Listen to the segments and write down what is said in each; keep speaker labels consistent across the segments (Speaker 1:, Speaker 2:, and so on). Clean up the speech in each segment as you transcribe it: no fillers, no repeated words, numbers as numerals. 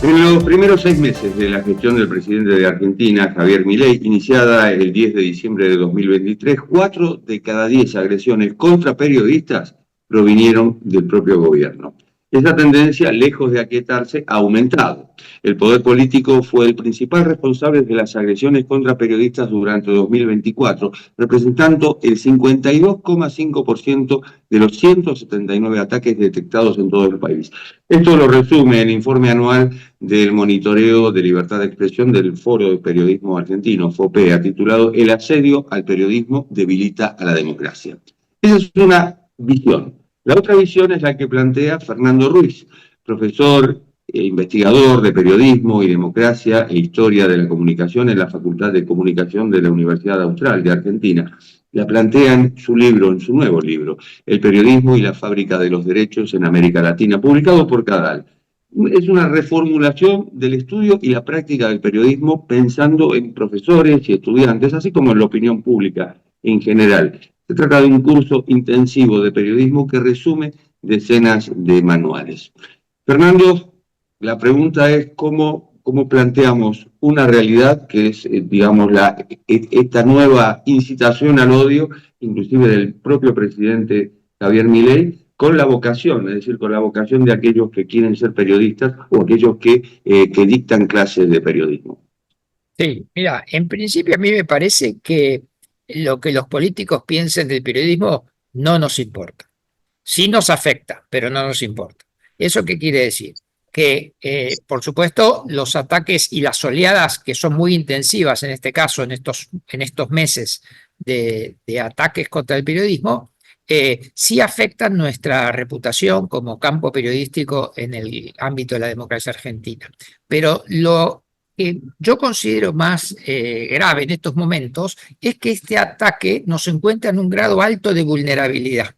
Speaker 1: En los primeros 6 meses de la gestión del presidente de Argentina, Javier Milei, iniciada el 10 de diciembre de 2023, 4 de cada 10 agresiones contra periodistas provinieron del propio gobierno. Esa tendencia, lejos de aquietarse, ha aumentado. El poder político fue el principal responsable de las agresiones contra periodistas durante 2024, representando el 52,5% de los 179 ataques detectados en todo el país. Esto lo resume el informe anual del monitoreo de libertad de expresión del Foro de Periodismo Argentino, FOPEA, titulado El asedio al periodismo debilita a la democracia. Esa es una visión. La otra visión es la que plantea Fernando Ruiz, profesor e investigador de periodismo y democracia e historia de la comunicación en la Facultad de Comunicación de la Universidad Austral de Argentina. La plantea en su libro, en su nuevo libro, El periodismo y la fábrica de los derechos en América Latina, publicado por Cadal. Es una reformulación del estudio y la práctica del periodismo pensando en profesores y estudiantes, así como en la opinión pública en general. Se trata de un curso intensivo de periodismo que resume decenas de manuales. Fernando, la pregunta es cómo planteamos una realidad que es, digamos, esta nueva incitación al odio, inclusive del propio presidente Javier Milei, con la vocación, es decir, con la vocación de aquellos que quieren ser periodistas o aquellos que dictan clases de periodismo.
Speaker 2: Sí, mira, en principio a mí me parece que lo que los políticos piensen del periodismo no nos importa. Sí nos afecta, pero no nos importa. ¿Eso qué quiere decir? Que, por supuesto, los ataques y las oleadas que son muy intensivas en este caso, en estos meses de ataques contra el periodismo, sí afectan nuestra reputación como campo periodístico en el ámbito de la democracia argentina. Pero lo que yo considero más grave en estos momentos es que este ataque nos encuentra en un grado alto de vulnerabilidad.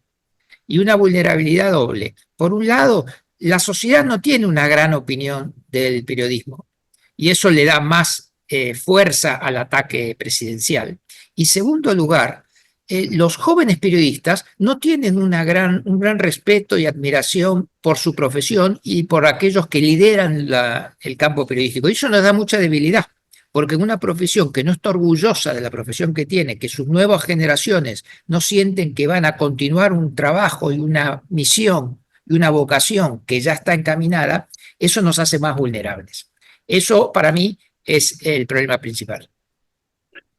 Speaker 2: Y una vulnerabilidad doble. Por un lado, la sociedad no tiene una gran opinión del periodismo y eso le da más fuerza al ataque presidencial. Y segundo lugar, los jóvenes periodistas no tienen un gran respeto y admiración por su profesión y por aquellos que lideran el campo periodístico. Y eso nos da mucha debilidad. Porque en una profesión que no está orgullosa de la profesión que tiene, que sus nuevas generaciones no sienten que van a continuar un trabajo y una misión y una vocación que ya está encaminada, eso nos hace más vulnerables. Eso para mí es el problema principal.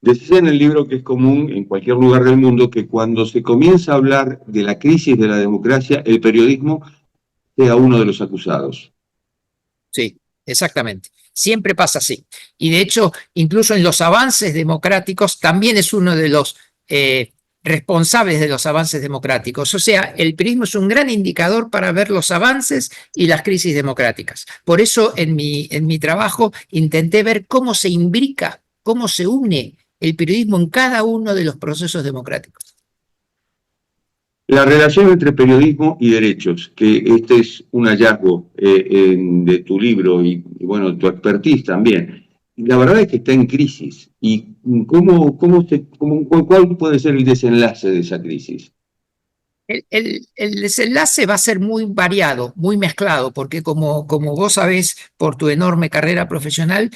Speaker 1: Decís en el libro que es común en cualquier lugar del mundo que cuando se comienza a hablar de la crisis de la democracia, el periodismo sea uno de los acusados.
Speaker 2: Sí, exactamente. Siempre pasa así. Y de hecho, incluso en los avances democráticos, también es uno de los responsables de los avances democráticos. O sea, el periodismo es un gran indicador para ver los avances y las crisis democráticas. Por eso en mi trabajo intenté ver cómo se imbrica, cómo se une el periodismo en cada uno de los procesos democráticos.
Speaker 1: La relación entre periodismo y derechos, que este es un hallazgo de tu libro y, bueno, tu expertise también. La verdad es que está en crisis. ¿Y cuál puede ser el desenlace de esa crisis?
Speaker 2: El desenlace va a ser muy variado, muy mezclado, porque como vos sabés por tu enorme carrera profesional,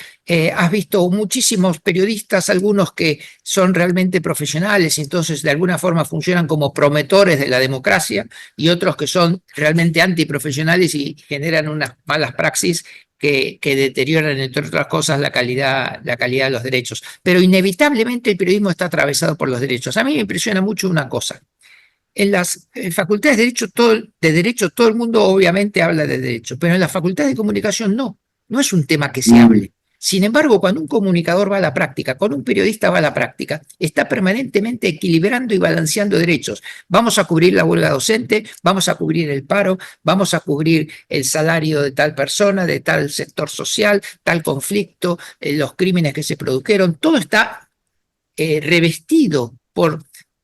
Speaker 2: has visto muchísimos periodistas, algunos que son realmente profesionales y entonces de alguna forma funcionan como prometores de la democracia y otros que son realmente antiprofesionales y generan unas malas praxis que deterioran, entre otras cosas, la calidad de los derechos. Pero inevitablemente el periodismo está atravesado por los derechos. A mí me impresiona mucho una cosa. En las facultades de derecho todo el mundo obviamente habla de derecho, pero en las facultades de comunicación no es un tema que se hable. Sin embargo, cuando un comunicador va a la práctica, cuando un periodista va a la práctica, está permanentemente equilibrando y balanceando derechos. Vamos a cubrir la huelga docente, vamos a cubrir el paro, vamos a cubrir el salario de tal persona, de tal sector social, tal conflicto, los crímenes que se produjeron. Todo está revestido por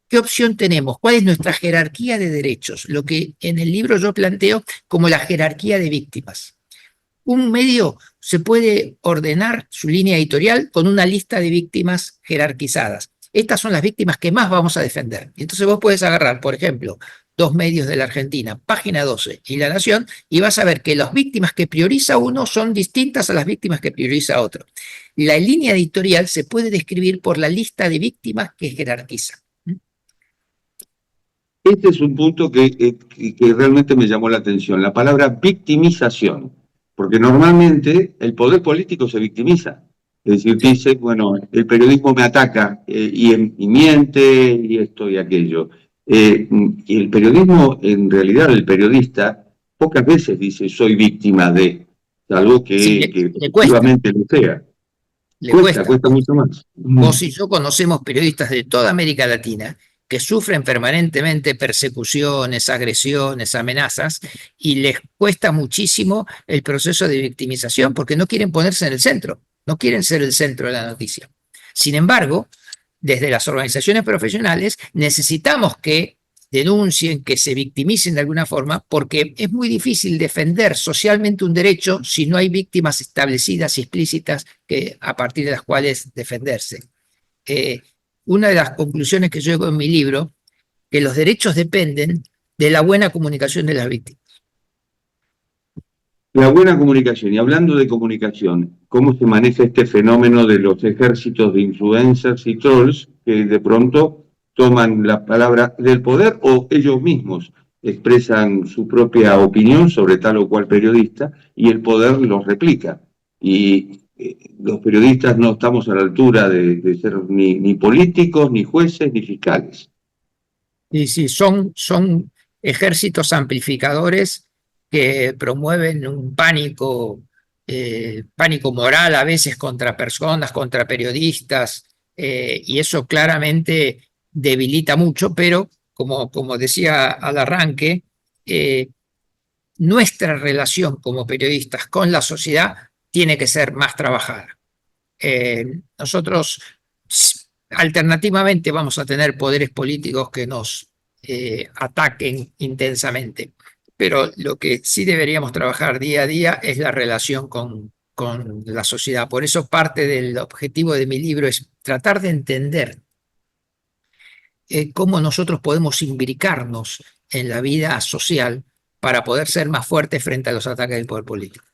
Speaker 2: ¿qué opción tenemos? ¿Cuál es nuestra jerarquía de derechos? Lo que en el libro yo planteo como la jerarquía de víctimas. Un medio se puede ordenar su línea editorial con una lista de víctimas jerarquizadas. Estas son las víctimas que más vamos a defender. Entonces vos puedes agarrar, por ejemplo, dos medios de la Argentina, Página 12 y La Nación, y vas a ver que las víctimas que prioriza uno son distintas a las víctimas que prioriza otro. La línea editorial se puede describir por la lista de víctimas que jerarquiza.
Speaker 1: Este es un punto que realmente me llamó la atención, la palabra victimización, porque normalmente el poder político se victimiza. Es decir, dice, bueno, el periodismo me ataca y miente y esto y aquello. Y el periodismo, en realidad, el periodista pocas veces dice soy víctima de, salvo
Speaker 2: Sí,
Speaker 1: que
Speaker 2: le cuesta,
Speaker 1: efectivamente lo sea.
Speaker 2: le cuesta.
Speaker 1: Cuesta mucho más.
Speaker 2: Vos y yo conocemos periodistas de toda América Latina que sufren permanentemente persecuciones, agresiones, amenazas, y les cuesta muchísimo el proceso de victimización porque no quieren ponerse en el centro, no quieren ser el centro de la noticia. Sin embargo, desde las organizaciones profesionales necesitamos que denuncien, que se victimicen de alguna forma, porque es muy difícil defender socialmente un derecho si no hay víctimas establecidas y explícitas a partir de las cuales defenderse. Una de las conclusiones que yo hago en mi libro, que los derechos dependen de la buena comunicación de las víctimas.
Speaker 1: La buena comunicación, y hablando de comunicación, ¿cómo se maneja este fenómeno de los ejércitos de influencers y trolls que de pronto toman la palabra del poder o ellos mismos expresan su propia opinión sobre tal o cual periodista y el poder los replica? Y los periodistas no estamos a la altura de ser ni políticos, ni jueces, ni fiscales.
Speaker 2: Y sí, son ejércitos amplificadores que promueven un pánico moral a veces contra personas, contra periodistas, y eso claramente debilita mucho, pero como decía al arranque, nuestra relación como periodistas con la sociedad tiene que ser más trabajada. Nosotros alternativamente vamos a tener poderes políticos que nos ataquen intensamente, pero lo que sí deberíamos trabajar día a día es la relación con la sociedad. Por eso parte del objetivo de mi libro es tratar de entender cómo nosotros podemos imbricarnos en la vida social para poder ser más fuertes frente a los ataques del poder político.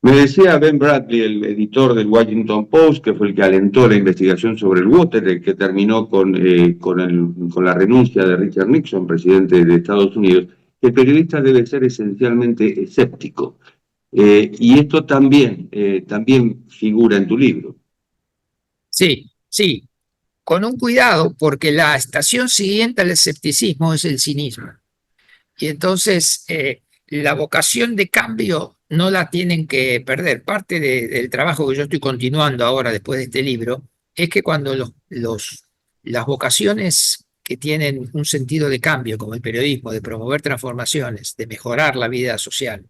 Speaker 1: Me decía Ben Bradley, el editor del Washington Post, que fue el que alentó la investigación sobre el Watergate, que terminó con la renuncia de Richard Nixon, presidente de Estados Unidos, que el periodista debe ser esencialmente escéptico. Y esto también figura en tu libro.
Speaker 2: Sí, sí, con un cuidado, porque la estación siguiente al escepticismo es el cinismo. Y entonces la vocación de cambio no la tienen que perder. Parte del trabajo que yo estoy continuando ahora después de este libro es que cuando las vocaciones que tienen un sentido de cambio, como el periodismo, de promover transformaciones, de mejorar la vida social,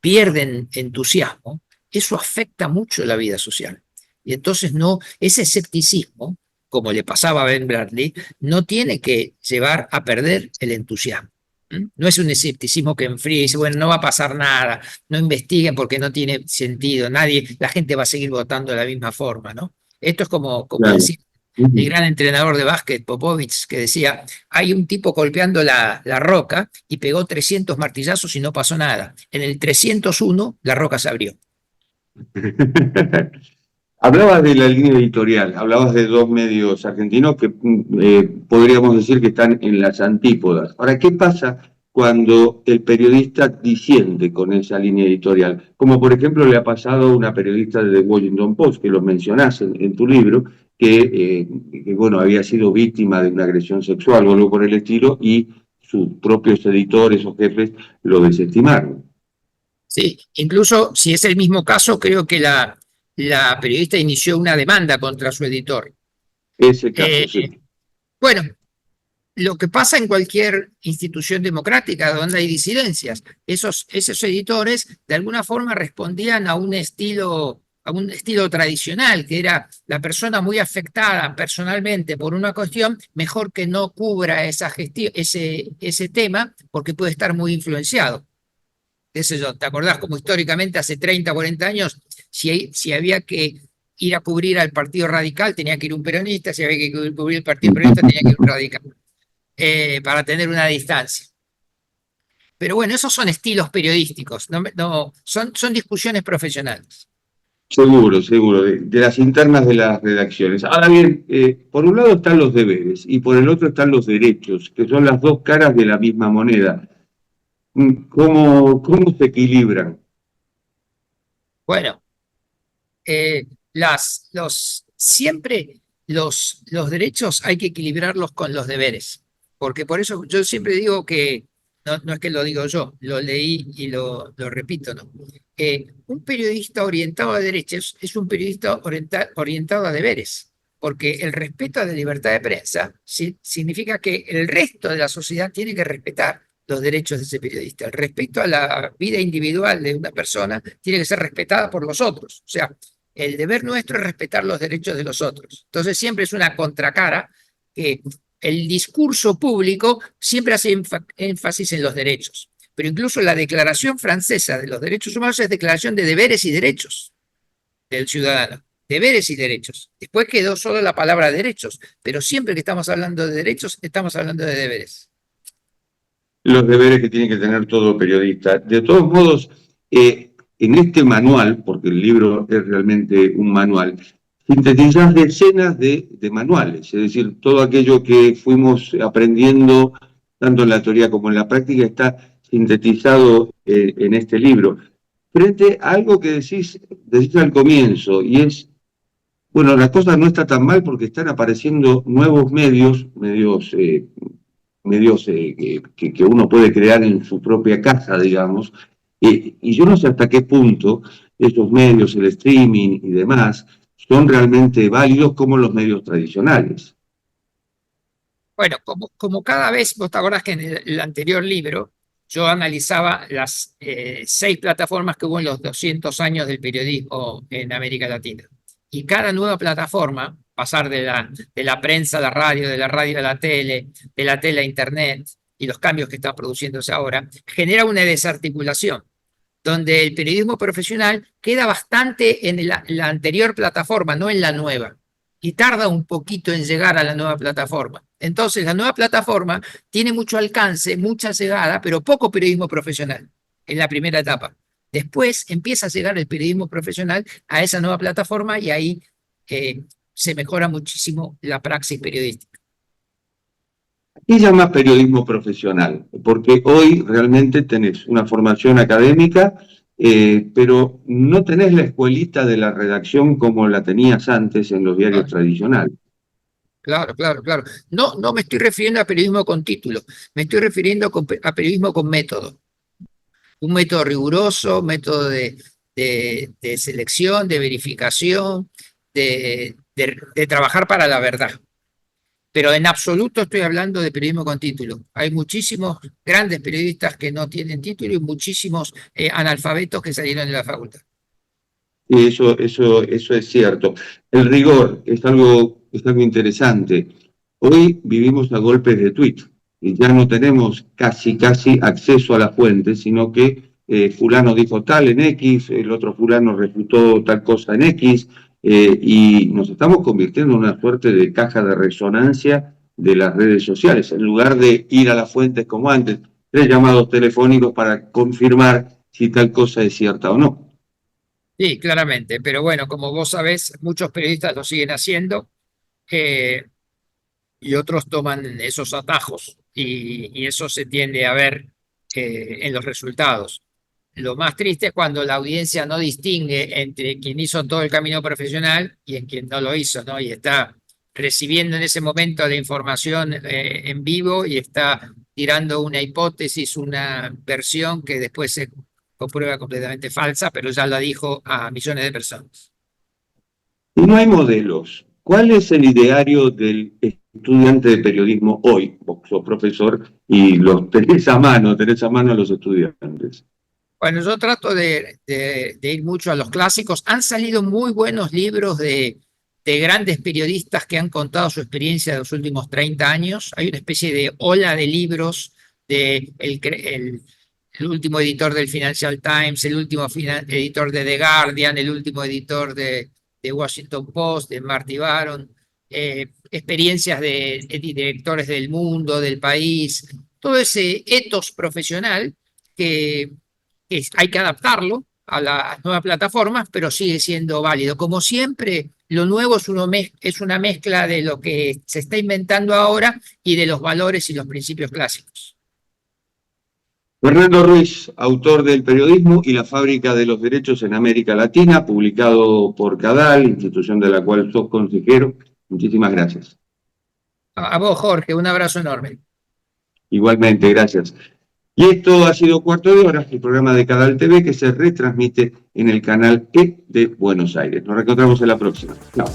Speaker 2: pierden entusiasmo, eso afecta mucho la vida social. Y entonces ese escepticismo, como le pasaba a Ben Bradley, no tiene que llevar a perder el entusiasmo. No es un escepticismo que enfría y dice, bueno, no va a pasar nada, no investiguen porque no tiene sentido, la gente va a seguir votando de la misma forma, ¿no? Esto es como
Speaker 1: Claro.
Speaker 2: decía el gran entrenador de básquet, Popovich, que decía, hay un tipo golpeando la roca y pegó 300 martillazos y no pasó nada. En el 301 la roca se abrió.
Speaker 1: Hablabas de la línea editorial, hablabas de dos medios argentinos que podríamos decir que están en las antípodas. Ahora, ¿qué pasa cuando el periodista disiente con esa línea editorial? Como por ejemplo le ha pasado a una periodista de The Washington Post, que lo mencionás en tu libro, que bueno, había sido víctima de una agresión sexual o algo por el estilo, y sus propios editores o jefes lo desestimaron.
Speaker 2: Sí, incluso si es el mismo caso, creo que la periodista inició una demanda contra su editor.
Speaker 1: Ese caso, sí.
Speaker 2: Bueno, lo que pasa en cualquier institución democrática donde hay disidencias, esos editores de alguna forma respondían a un estilo tradicional, que era la persona muy afectada personalmente por una cuestión, mejor que no cubra ese tema porque puede estar muy influenciado. ¿Te acordás como históricamente hace 30, 40 años, si había que ir a cubrir al Partido Radical, tenía que ir un peronista, si había que cubrir el Partido Peronista, tenía que ir un radical? para tener una distancia. Pero bueno, esos son estilos periodísticos, son discusiones profesionales.
Speaker 1: Seguro, seguro, de las internas de las redacciones. Ahora bien, por un lado están los deberes y por el otro están los derechos, que son las dos caras de la misma moneda. ¿Cómo se equilibran?
Speaker 2: Bueno, siempre los derechos hay que equilibrarlos con los deberes, porque por eso yo siempre digo que, no es que lo digo yo, lo leí y lo repito, ¿no? Un periodista orientado a derechos es un periodista orientado a deberes, porque el respeto a la libertad de prensa significa que el resto de la sociedad tiene que respetar los derechos de ese periodista. El respeto a la vida individual de una persona tiene que ser respetada por los otros. O sea, el deber nuestro es respetar los derechos de los otros. Entonces siempre es una contracara que el discurso público siempre hace énfasis en los derechos. Pero incluso la Declaración Francesa de los Derechos Humanos es declaración de deberes y derechos del ciudadano. Deberes y derechos. Después quedó solo la palabra derechos, pero siempre que estamos hablando de derechos, estamos hablando de deberes.
Speaker 1: Los deberes que tiene que tener todo periodista. De todos modos, en este manual, porque el libro es realmente un manual, sintetizas decenas de manuales, es decir, todo aquello que fuimos aprendiendo, tanto en la teoría como en la práctica, está sintetizado en este libro. Frente a algo que decís al comienzo, y es, bueno, la cosa no está tan mal porque están apareciendo nuevos medios que uno puede crear en su propia casa, digamos, y yo no sé hasta qué punto estos medios, el streaming y demás, son realmente válidos como los medios tradicionales.
Speaker 2: Bueno, como cada vez, vos te acordás que en el anterior libro yo analizaba las 6 plataformas que hubo en los 200 años del periodismo en América Latina. Y cada nueva plataforma, pasar de la prensa a la radio, de la radio a la tele, de la tele a Internet, y los cambios que están produciéndose ahora, genera una desarticulación, donde el periodismo profesional queda bastante en la anterior plataforma, no en la nueva, y tarda un poquito en llegar a la nueva plataforma. Entonces, la nueva plataforma tiene mucho alcance, mucha llegada, pero poco periodismo profesional en la primera etapa. Después empieza a llegar el periodismo profesional a esa nueva plataforma y ahí se mejora muchísimo la praxis periodística.
Speaker 1: ¿Qué llama periodismo profesional? Porque hoy realmente tenés una formación académica, pero no tenés la escuelita de la redacción como la tenías antes en los diarios
Speaker 2: Claro,
Speaker 1: tradicionales.
Speaker 2: claro, claro, claro. No me estoy refiriendo a periodismo con título, me estoy refiriendo a periodismo con método. Un método riguroso, método de selección, de verificación, de trabajar para la verdad. Pero en absoluto estoy hablando de periodismo con título. Hay muchísimos grandes periodistas que no tienen título y muchísimos analfabetos que salieron de la facultad.
Speaker 1: Y eso es cierto. El rigor es algo interesante. Hoy vivimos a golpes de tweet y ya no tenemos casi acceso a la fuente, sino que fulano dijo tal en X, el otro fulano refutó tal cosa en X, y nos estamos convirtiendo en una suerte de caja de resonancia de las redes sociales. En lugar de ir a las fuentes como antes, 3 llamados telefónicos para confirmar si tal cosa es cierta o no.
Speaker 2: Sí, claramente. Pero bueno, como vos sabés, muchos periodistas lo siguen haciendo eh, y otros toman esos atajos y eso se tiende a ver en los resultados. Lo más triste es cuando la audiencia no distingue entre quien hizo todo el camino profesional y en quien no lo hizo, ¿no? Y está recibiendo en ese momento la información en vivo y está tirando una hipótesis, una versión que después se comprueba completamente falsa, pero ya la dijo a millones de personas.
Speaker 1: Y no hay modelos. ¿Cuál es el ideario del estudiante de periodismo hoy? Vos sos profesor y los tenés a mano a los estudiantes.
Speaker 2: Bueno, yo trato de ir mucho a los clásicos. Han salido muy buenos libros de grandes periodistas que han contado su experiencia de los últimos 30 años. Hay una especie de ola de libros de el último editor del Financial Times, el último editor de The Guardian, el último editor de Washington Post, de Marty Baron. experiencias de directores del mundo, del país, todo ese ethos profesional que hay que adaptarlo a las nuevas plataformas, pero sigue siendo válido. Como siempre, lo nuevo es una mezcla de lo que se está inventando ahora y de los valores y los principios clásicos.
Speaker 1: Fernando Ruiz, autor del Periodismo y la Fábrica de los Derechos en América Latina, publicado por CADAL, institución de la cual sos consejero. Muchísimas gracias.
Speaker 2: A vos, Jorge, un abrazo enorme.
Speaker 1: Igualmente, gracias. Y esto ha sido Cuarto de Hora, el programa de Cadal TV que se retransmite en el canal E de Buenos Aires. Nos reencontramos en la próxima. Chao.